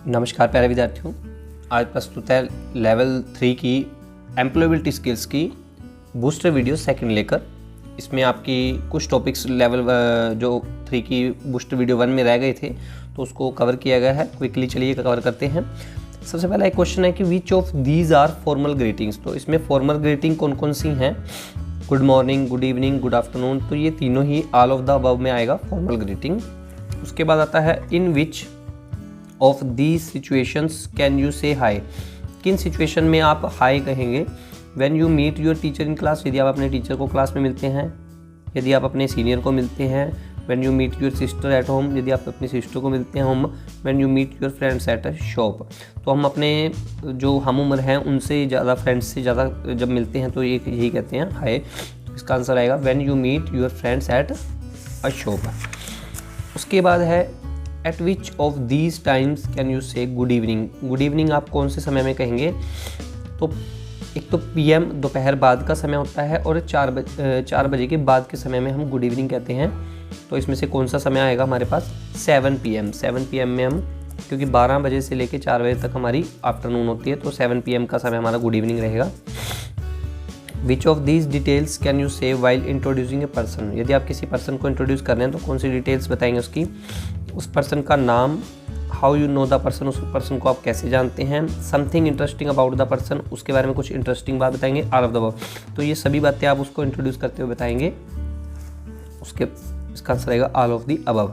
नमस्कार प्यारे विद्यार्थियों, आज प्रस्तुत है लेवल 3 की एम्प्लॉयबिलिटी स्किल्स की बूस्टर वीडियो सेकंड लेकर। इसमें आपकी कुछ टॉपिक्स लेवल जो 3 की बूस्टर वीडियो 1 में रह गए थे तो उसको कवर किया गया है। क्विकली चलिए कवर करते हैं। सबसे पहला एक क्वेश्चन है कि which of these are formal greetings. तो इसमें फॉर्मल ग्रीटिंग कौन कौन सी हैं? Good morning, good evening, good afternoon. तो ये तीनों ही ऑल ऑफ द अबव में आएगा फॉर्मल ग्रीटिंग। उसके बाद आता है in which of these situations can you say hi. किन सिचुएशन में आप हाई कहेंगे? When you meet your teacher in class, यदि आप अपने टीचर को क्लास में मिलते हैं, यदि आप अपने सीनियर को मिलते हैं। When you meet your sister at home, यदि आप अपनी सिस्टर को मिलते हैं home. When you meet your friends at a shop. तो हम अपने जो हम उम्र हैं उनसे ज़्यादा, फ्रेंड्स से ज़्यादा जब मिलते हैं तो यही कहते हैं हाई। तो इसका आंसर आएगा when you meet your friends at a shop. उसके बाद है at which of these times can you say good evening. Good evening आप कौन से समय में कहेंगे? तो एक तो PM दोपहर बाद का समय होता है और 4 बजे के बाद के समय में हम गुड इवनिंग कहते हैं। तो इसमें से कौन सा समय आएगा हमारे पास? 7 PM। 7 PM में हम, क्योंकि 12 बजे से लेकर 4 बजे तक हमारी आफ्टरनून होती है, तो 7 PM का समय हमारा गुड इवनिंग रहेगा। विच of these details can you से वाइल इंट्रोड्यूसिंग ए पर्सन। यदि आप किसी पर्सन को इंट्रोड्यूस कर रहे हैं तो कौन सी डिटेल्स बताएंगे उसकी? उस पर्सन का नाम, how you know the person, उस पर्सन को आप कैसे जानते हैं। Something interesting about the person, उसके बारे में कुछ इंटरेस्टिंग बात बताएंगे। All of the above. तो ये सभी बातें आप उसको इंट्रोड्यूस करते हुए बताएंगे। इसका आंसर आएगा all of the above.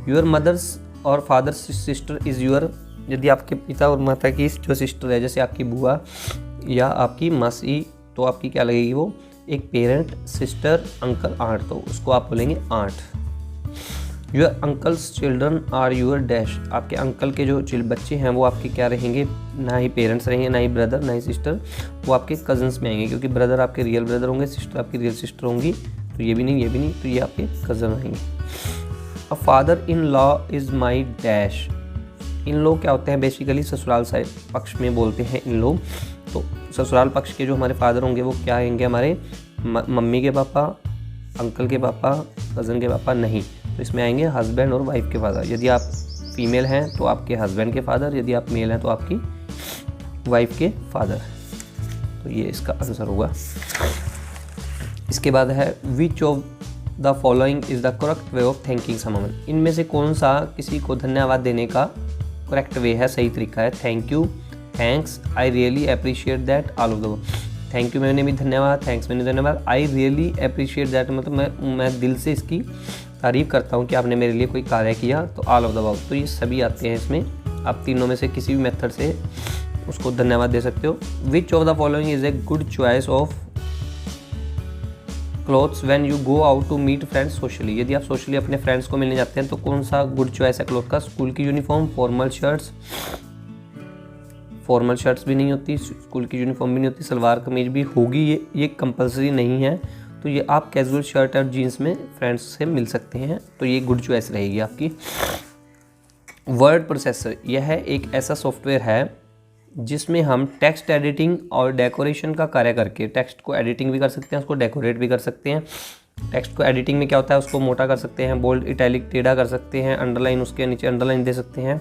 Your mothers और फादर्स सिस्टर इज़ योर। यदि आपके पिता और माता की जो सिस्टर है, जैसे आपकी बुआ या आपकी मासी, तो आपकी क्या लगेगी? वो एक पेरेंट, सिस्टर, अंकल, आंट, तो उसको आप बोलेंगे aunt. Your uncles children are your dash. आपके अंकल के जो बच्चे हैं वो आपके क्या रहेंगे? ना ही पेरेंट्स रहेंगे, ना ही ब्रदर, ना ही सिस्टर, वो आपके कजन्स में आएंगे, क्योंकि ब्रदर आपके रियल ब्रदर होंगे, सिस्टर आपकी रियल सिस्टर होंगी। तो ये भी नहीं, ये भी नहीं, तो ये आपके कज़न आएंगे। A father in law is my dash. In law क्या होते हैं? बेसिकली ससुराल साइड पक्ष में बोलते हैं इन लॉ। तो ससुराल पक्ष के जो हमारे फादर होंगे वो क्या आएंगे? हमारे मम्मी के पापा, अंकल के पापा, कज़न के पापा नहीं। तो इसमें आएंगे हस्बैंड और वाइफ के फादर। यदि आप फीमेल हैं तो आपके हस्बैंड के फादर, यदि आप मेल हैं तो आपकी वाइफ के फादर। तो ये इसका आंसर होगा। इसके बाद है विच of the following is the correct way of thanking someone. इनमें से कौन सा किसी को धन्यवाद देने का करेक्ट वे है, सही तरीका है? Thank you, thanks, I really appreciate that, all of the. Thank you मैंने भी धन्यवाद, थैंक्स मैंने धन्यवाद, आई रियली अप्रिशिएट दैट मतलब मैं दिल से इसकी तारीफ़ करता हूँ कि आपने मेरे लिए कोई कार्य किया, तो ऑल ऑफ द अबव। तो ये सभी आते हैं इसमें। आप तीनों में से किसी भी मेथड से उसको धन्यवाद दे सकते हो। Which of the following is a good choice of clothes when you go out to meet friends socially. यदि आप सोशली अपने फ्रेंड्स को मिलने जाते हैं तो कौन सा गुड चॉइस है क्लोथ का? स्कूल की uniform, formal shirts. Formal shirts भी नहीं होती, स्कूल की यूनिफॉर्म भी नहीं होती, सलवार कमीज भी होगी, ये कंपलसरी नहीं है। तो ये आप कैजुअल शर्ट और जीन्स में फ्रेंड्स से मिल सकते हैं, तो ये गुड चॉइस रहेगी आपकी। वर्ड प्रोसेसर, यह एक ऐसा सॉफ्टवेयर है जिसमें हम टेक्स्ट एडिटिंग और डेकोरेशन का कार्य करके टेक्स्ट को एडिटिंग भी कर सकते हैं, उसको डेकोरेट भी कर सकते हैं। टेक्स्ट को एडिटिंग में क्या होता है? उसको मोटा कर सकते हैं, बोल्ड, इटैलिक, टेढ़ा कर सकते हैं, अंडरलाइन, उसके नीचे अंडरलाइन दे सकते हैं।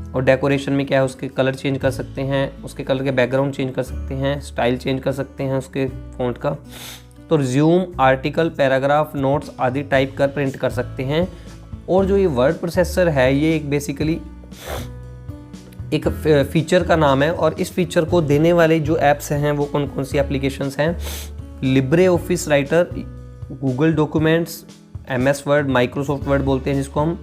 और डेकोरेशन में क्या है? उसके कलर चेंज कर सकते हैं, उसके कलर के बैकग्राउंड चेंज कर सकते हैं, स्टाइल चेंज कर सकते हैं उसके फॉन्ट का। तो रिज्यूम, आर्टिकल, पैराग्राफ, नोट्स आदि टाइप कर प्रिंट कर सकते हैं। और जो ये वर्ड प्रोसेसर है ये एक बेसिकली एक फीचर का नाम है, और इस फीचर को देने वाले जो ऐप्स हैं वो कौन कौन सी एप्लीकेशंस हैं? Libre office writer, Google documents, MS word, Microsoft word बोलते हैं जिसको हम,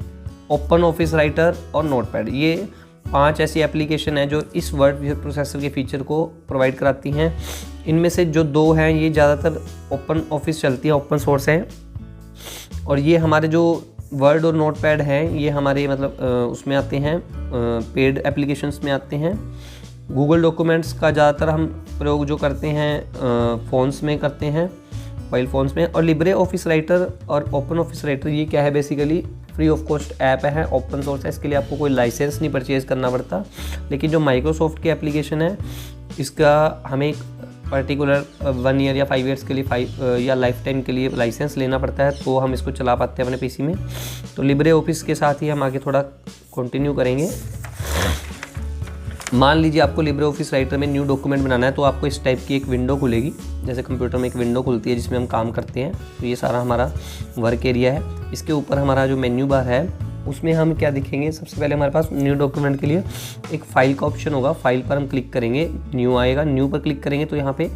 ओपन ऑफिस राइटर और नोटपैड। ये 5 ऐसी एप्लीकेशन हैं जो इस वर्ड प्रोसेसर के फीचर को प्रोवाइड कराती हैं। इनमें से जो 2 हैं ये ज़्यादातर ओपन ऑफिस चलती है, ओपन सोर्स हैं, और ये हमारे जो वर्ड और नोटपैड हैं ये हमारे मतलब उसमें आते हैं, पेड एप्लीकेशंस में आते हैं। गूगल डॉक्यूमेंट्स का ज़्यादातर हम प्रयोग जो करते हैं फ़ोन्स में करते हैं, मोबाइल फ़ोन्स में। और लिब्रे ऑफिस राइटर और ओपन ऑफिस राइटर ये क्या है? Basically free of cost app है, ओपन सोर्स है, इसके लिए आपको कोई लाइसेंस नहीं परचेज़ करना पड़ता। लेकिन जो माइक्रोसॉफ्ट की एप्लीकेशन है इसका हमें एक पर्टिकुलर 1 ईयर या 5 ईयर्स के लिए या लाइफ टाइम के लिए लाइसेंस लेना पड़ता है, तो हम इसको चला पाते हैं अपने PC में। तो लिब्रे ऑफिस के साथ ही हम आगे थोड़ा कंटिन्यू करेंगे। मान लीजिए आपको लिब्रे ऑफिस राइटर में न्यू डॉक्यूमेंट बनाना है, तो आपको इस टाइप की एक विंडो खुलेगी, जैसे कंप्यूटर में एक विंडो खुलती है जिसमें हम काम करते हैं। तो ये सारा हमारा वर्क एरिया है। इसके ऊपर हमारा जो मेन्यू बार है उसमें हम क्या दिखेंगे, सबसे पहले हमारे पास न्यू डॉक्यूमेंट के लिए एक फाइल का ऑप्शन होगा। फाइल पर हम क्लिक करेंगे, न्यू आएगा। न्यू पर क्लिक करेंगे तो यहाँ पे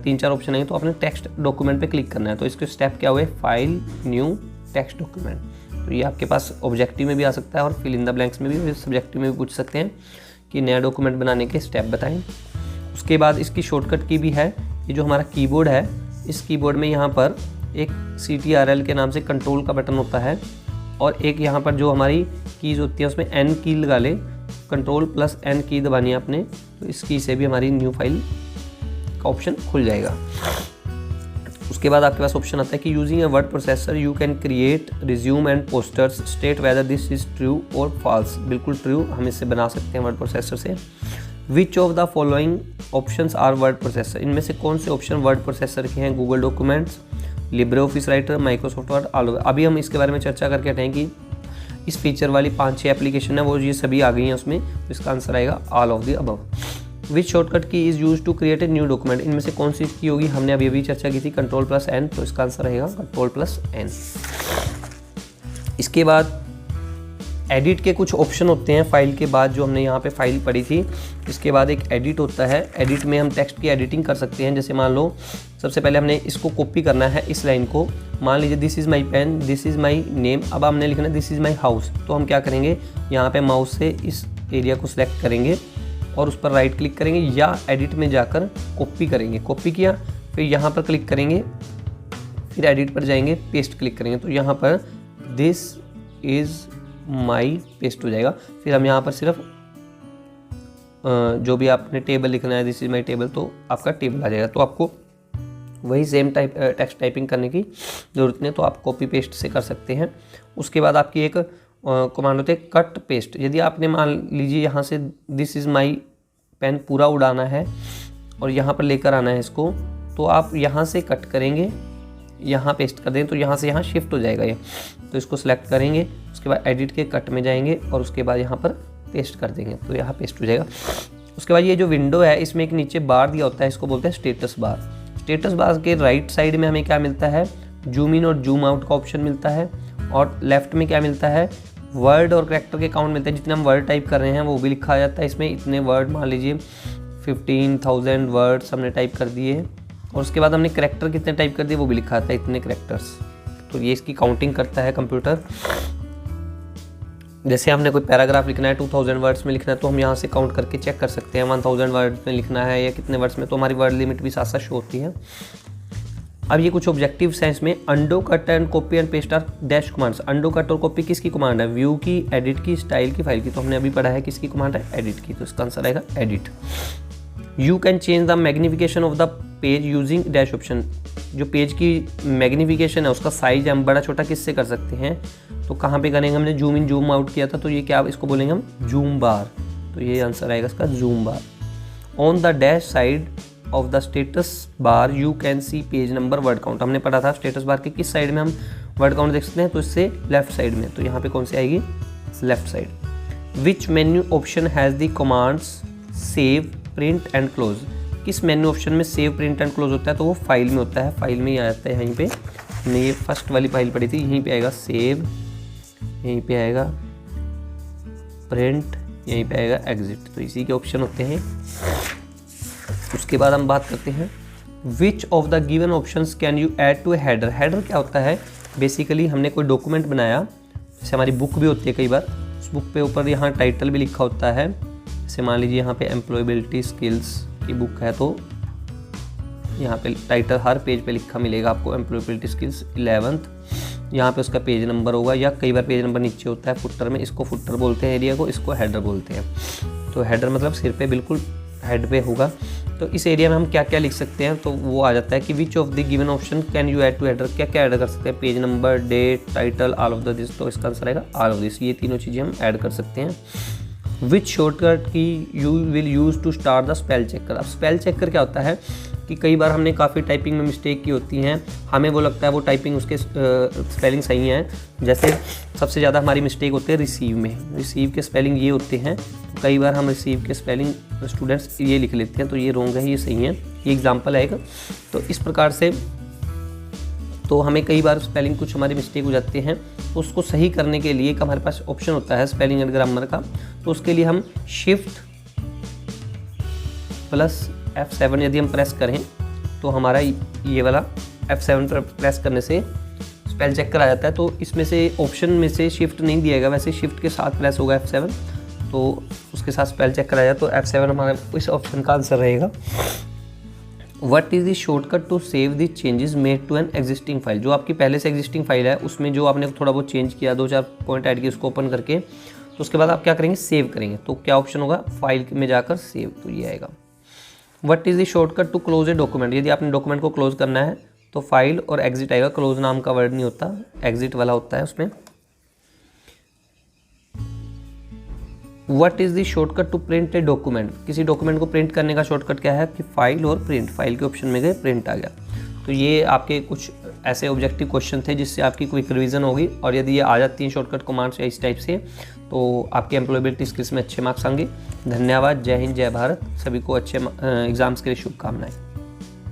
3-4 ऑप्शन आएंगे, तो आपने टेक्स्ट डॉक्यूमेंट पे क्लिक करना है। तो इसके स्टेप क्या हुए, फाइल, न्यू, टेक्स्ट डॉक्यूमेंट। तो ये आपके पास ऑब्जेक्टिव में भी आ सकता है और फिल इन द ब्लैंक्स में भी, सब्जेक्टिव में भी पूछ सकते हैं कि नया डॉक्यूमेंट बनाने के स्टेप बताएं। उसके बाद इसकी शॉर्टकट की भी है। ये जो हमारा कीबोर्ड है, इस कीबोर्ड में यहाँ पर एक CTRL के नाम से कंट्रोल का बटन होता है, और एक यहाँ पर जो हमारी कीज़ होती है उसमें N की लगा ले, Ctrl+N की दबानी है आपने, तो इस की से भी हमारी न्यू फाइल का ऑप्शन खुल जाएगा। उसके बाद आपके पास ऑप्शन आता है कि using a word processor you can create, resume and posters, state whether this is true और फॉल्स। बिल्कुल ट्रू हम इससे बना सकते हैं वर्ड प्रोसेसर से। Which of the following options are word processor, इनमें से कौन से ऑप्शन वर्ड प्रोसेसर के हैं, Google documents, LibreOffice writer, Microsoft Word, all over. अभी हम इसके बारे में चर्चा करके हटें कि इस फीचर वाली 5-6 एप्लीकेशन है वो ये सभी आ गई हैं उसमें, तो इसका आंसर आएगा all of the above. Which shortcut key is use to create a new document, इनमें से कौन सी की होगी, हमने अभी चर्चा की थी Ctrl+N, तो इसका आंसर रहेगा Ctrl+N। इसके बाद एडिट के कुछ ऑप्शन होते हैं फाइल के बाद, जो हमने यहाँ पे फाइल पढ़ी थी। इसके बाद एक एडिट होता है। एडिट में हम टेक्स्ट की एडिटिंग कर सकते हैं। जैसे मान लो सबसे पहले हमने इसको कॉपी करना है, इस लाइन को। मान लीजिए this is my pen, this is my name. अब हमने लिखना है दिस इज़ माई हाउस, तो हम क्या करेंगे, यहाँ पे माउस से इस एरिया को सिलेक्ट करेंगे और उस पर राइट क्लिक करेंगे या एडिट में जाकर कॉपी करेंगे। कॉपी किया, फिर यहाँ पर क्लिक करेंगे, फिर एडिट पर जाएंगे, पेस्ट क्लिक करेंगे, तो यहाँ पर दिस इज़ माई पेस्ट हो जाएगा। फिर हम यहाँ पर सिर्फ जो भी आपने टेबल लिखना है, दिस इज़ माई टेबल, तो आपका टेबल आ जाएगा। तो आपको वही सेम टेक्स्ट टाइपिंग करने की ज़रूरत नहीं है, तो आप कॉपी पेस्ट से कर सकते हैं। उसके बाद आपकी एक कमांड होती है कट पेस्ट। यदि आपने मान लीजिए यहाँ से दिस इज़ माई पेन पूरा उड़ाना है और यहाँ पर लेकर आना है इसको, तो आप यहाँ से कट करेंगे, यहाँ पेस्ट कर देंगे, तो यहाँ से यहाँ शिफ्ट हो जाएगा ये। तो इसको सिलेक्ट करेंगे, उसके बाद एडिट के कट में जाएंगे और उसके बाद यहाँ पर पेस्ट कर देंगे, तो यहाँ पेस्ट हो जाएगा। उसके बाद ये जो विंडो है इसमें एक नीचे बार दिया होता है, इसको बोलते हैं स्टेटस बार। स्टेटस बार के राइट साइड में हमें क्या मिलता है, जूम इन और जूम आउट का ऑप्शन मिलता है, और लेफ्ट में क्या मिलता है, वर्ड और कैरेक्टर के काउंट मिलते हैं। जितने हम वर्ड टाइप कर रहे हैं वो भी लिखा जाता है इसमें। इतने वर्ड, मान लीजिए 15,000 वर्ड्स हमने टाइप कर दिए, और उसके बाद हमने कैरेक्टर कितने टाइप कर दिए वो भी लिखा आता है, इतने कैरेक्टर्स। तो ये इसकी काउंटिंग करता है कंप्यूटर। जैसे हमने कोई पैराग्राफ लिखना है 2000 वर्ड्स में लिखना है, तो हम यहाँ से काउंट करके चेक कर सकते हैं 1000 वर्ड्स में लिखना है या कितने वर्ड्स में, तो हमारी वर्ड लिमिट भी साथ साथ शो होती है। अब ये कुछ ऑब्जेक्टिव साइंस में undo cut and copy and paste are dash commands. Undo cut और कॉपी किसकी कमांड है, व्यू की, एडिट की, स्टाइल की, फाइल की। तो हमने अभी पढ़ा है किसकी कमांड है, एडिट की, तो इसका आंसर आएगा edit. You can change the magnification of the page using dash option. जो पेज की मैग्निफिकेशन है उसका साइज हम बड़ा छोटा किससे कर सकते हैं, तो कहाँ पे करेंगे, हमने जूम इन जूम आउट किया था, तो ये क्या इसको बोलेंगे हम, जूम बार। तो ये आंसर आएगा इसका zoom bar. On the dash side of the status bar you can see page number word count. हमने पढ़ा था स्टेटस बार के किस साइड में हम वर्ड काउंट देख सकते हैं, तो इससे लेफ्ट साइड में। तो यहाँ पे कौन सी आएगी, left side. Which menu option has the commands save, print and close. किस मेन्यू ऑप्शन में सेव, प्रिंट एंड क्लोज होता है, तो वो फाइल में होता है। फाइल में ही आ जाता है, यहीं पे हमने ये फर्स्ट वाली फाइल पढ़ी थी, यहीं पे आएगा सेव, यहीं पे आएगा प्रिंट, यहीं पे आएगा एग्जिट। तो इसी के ऑप्शन होते हैं। उसके बाद हम बात करते हैं which of the given options can you add to a header. Header क्या होता है, बेसिकली हमने कोई डॉक्यूमेंट बनाया, जैसे हमारी बुक भी होती है कई बार, उस बुक पे ऊपर यहाँ टाइटल भी लिखा होता है। जैसे मान लीजिए यहाँ पे एम्प्लॉयबिलिटी स्किल्स की बुक है, तो यहाँ पे टाइटल हर पेज पे लिखा मिलेगा आपको, एम्प्लॉयबिलिटी स्किल्स 11th। यहाँ पे उसका पेज नंबर होगा, या कई बार पेज नंबर नीचे होता है फुटर में, इसको फुटर बोलते हैं एरिया को, इसको हेडर बोलते हैं। तो हेडर मतलब सिर पे बिल्कुल हेड पे होगा। तो इस एरिया में हम क्या क्या लिख सकते हैं, तो वो आ जाता है कि which of the given option can you add to header. क्या क्या ऐड कर सकते हैं, page number, date, title, all of the this. तो इसका आंसर आएगा ऑल ऑफ दिस। ये तीनों चीज़ें हम ऐड कर सकते हैं। Which shortcut key you will use to start the spell checker. अब स्पेल चेकर क्या होता है कि कई बार हमने काफ़ी टाइपिंग में मिस्टेक की होती हैं, हमें वो लगता है वो टाइपिंग उसके स्पेलिंग सही हैं। जैसे सबसे ज़्यादा हमारी मिस्टेक होती है रिसीव में, रिसीव के स्पेलिंग ये होते हैं, तो कई बार हम रिसीव के स्पेलिंग स्टूडेंट्स ये लिख लेते हैं, तो ये रॉन्ग है, ये सही है। ये एग्जाम्पल आएगा। तो इस प्रकार से तो हमें कई बार स्पेलिंग कुछ हमारी मिस्टेक हो जाते हैं, तो उसको सही करने के लिए एक हमारे पास ऑप्शन होता है स्पेलिंग एंड ग्रामर का। तो उसके लिए हम शिफ्ट प्लस F7 यदि हम प्रेस करें तो हमारा ये वाला F7 पर प्रेस करने से स्पेल चेक करा जाता है। तो इसमें से ऑप्शन में से शिफ्ट नहीं दिएगा, वैसे शिफ्ट के साथ प्रेस होगा F7, तो उसके साथ स्पेल चेक कराया जाए, तो F7 हमारा इस ऑप्शन का आंसर रहेगा। What is the shortcut to save the changes made to an existing file. जो आपकी पहले से एग्जिस्टिंग फाइल है उसमें जो आपने थोड़ा बहुत चेंज किया, 2-4 पॉइंट ऐड किए, उसको ओपन करके तो उसके बाद आप क्या करेंगे, सेव करेंगे। तो क्या ऑप्शन होगा, फाइल में जाकर सेव, तो ये आएगा। What is the shortcut to close a document. यदि आपने डॉक्यूमेंट को क्लोज करना है तो फाइल और एग्जिट आएगा, क्लोज नाम का वर्ड नहीं होता, एग्जिट वाला होता है उसमें। What is the shortcut to print a document. किसी डॉक्यूमेंट को प्रिंट करने का शॉर्टकट क्या है कि फाइल और प्रिंट, फाइल के ऑप्शन में गए, प्रिंट आ गया। तो ये आपके कुछ ऐसे ऑब्जेक्टिव क्वेश्चन थे जिससे आपकी क्विक रिवीजन होगी, और यदि ये आ जाती हैं शॉर्टकट कमांड्स या इस टाइप से तो आपके एम्प्लॉयबिलिटी स्किल्स में अच्छे मार्क्स आएंगे। धन्यवाद। जय हिंद, जय भारत। सभी को अच्छे एग्जाम्स के लिए शुभकामनाएं।